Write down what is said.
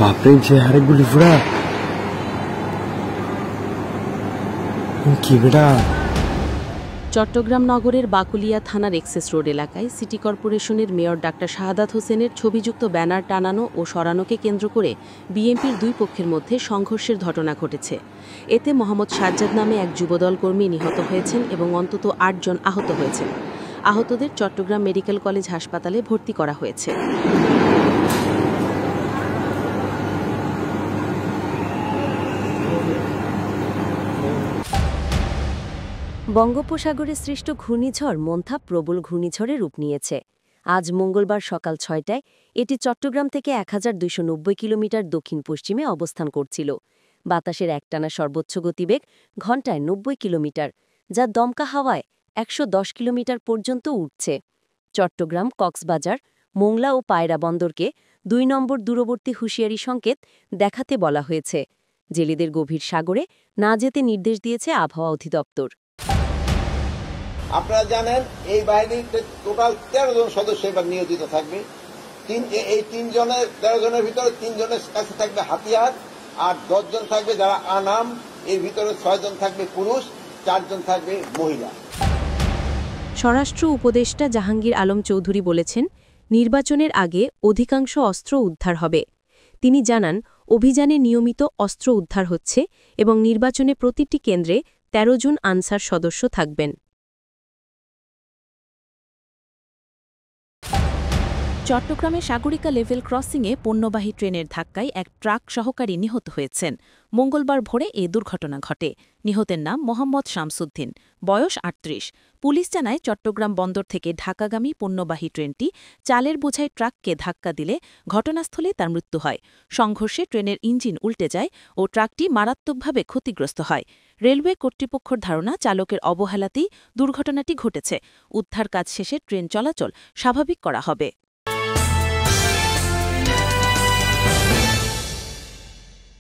বাপরে যে হারে গুলি ফুরা কি বেটা। চট্টগ্রাম নগরের বাকুলিয়া থানার এক্সেস রোড এলাকায় সিটি কর্পোরেশনের মেয়র ডাক্তার শাহাদাত হোসেনের ছবিযুক্ত ব্যানার টানানো ও সরানোকে কেন্দ্র করে বিএনপির দুই পক্ষের মধ্যে সংঘর্ষের ঘটনা ঘটেছে। এতে মোহাম্মদ সাজ্জাদ নামে এক যুবদল কর্মী নিহত হয়েছেন এবং অন্তত ৮ জন আহত হয়েছেন। আহতদের চট্টগ্রাম মেডিকেল কলেজ হাসপাতালে ভর্তি করা হয়েছে। বঙ্গোপসাগরে সৃষ্ট ঘূর্ণিঝড় মোন্থা প্রবল ঘূর্ণিঝড়ে রূপ নিয়েছে। আজ মঙ্গলবার সকাল ৬টায় এটি চট্টগ্রাম থেকে ১২৯০ কিলোমিটার দক্ষিণ পশ্চিমে অবস্থান করছিল। বাতাসের একটানা সর্বোচ্চ গতিবেগ ঘণ্টায় ৯০ কিলোমিটার, যা দমকা হাওয়ায় ১১০ কিলোমিটার পর্যন্ত উঠছে। চট্টগ্রাম, কক্সবাজার, মোংলা ও পায়রা বন্দরকে ২ নম্বর দূরবর্তী হুঁশিয়ারি সংকেত দেখাতে বলা হয়েছে। জেলেদের গভীর সাগরে না যেতে নির্দেশ দিয়েছে আবহাওয়া অধিদপ্তর। আপনারা জানেন এই বাহিনীতে টোটাল ১৩ জন সদস্য এবার নিয়োজিত থাকবে। এই ১৩ জনের ভিতরে ৩ জনের কাছে থাকবে হাতিয়ার, আর ১০ জন থাকবে যারা আনাম। এর ভিতরে ৬ জন থাকবে পুরুষ, ৪ জন থাকবে মহিলা। স্বরাষ্ট্র উপদেষ্টা জাহাঙ্গীর আলম চৌধুরী বলেছেন, নির্বাচনের আগে অধিকাংশ অস্ত্র উদ্ধার হবে। তিনি জানান, অভিযানে নিয়মিত অস্ত্র উদ্ধার হচ্ছে এবং নির্বাচনে প্রতিটি কেন্দ্রে ১৩ জন আনসার সদস্য থাকবেন। চট্টগ্রামে সাগরিকা লেভেল ক্রসিংয়ে পণ্যবাহী ট্রেনের ধাক্কায় এক ট্রাক সহকারী নিহত হয়েছেন। মঙ্গলবার ভোরে এ দুর্ঘটনা ঘটে। নিহতের নাম মোহাম্মদ শামসুদ্দিন, বয়স ৩৮। পুলিশ জানায়, চট্টগ্রাম বন্দর থেকে ঢাকাগামী পণ্যবাহী ট্রেনটি চালের বোঝাই ট্রাককে ধাক্কা দিলে ঘটনাস্থলে তার মৃত্যু হয়। সংঘর্ষে ট্রেনের ইঞ্জিন উল্টে যায় ও ট্রাকটি মারাত্মকভাবে ক্ষতিগ্রস্ত হয়। রেলওয়ে কর্তৃপক্ষের ধারণা, চালকের অবহেলাতেই দুর্ঘটনাটি ঘটেছে। উদ্ধার কাজ শেষে ট্রেন চলাচল স্বাভাবিক করা হবে।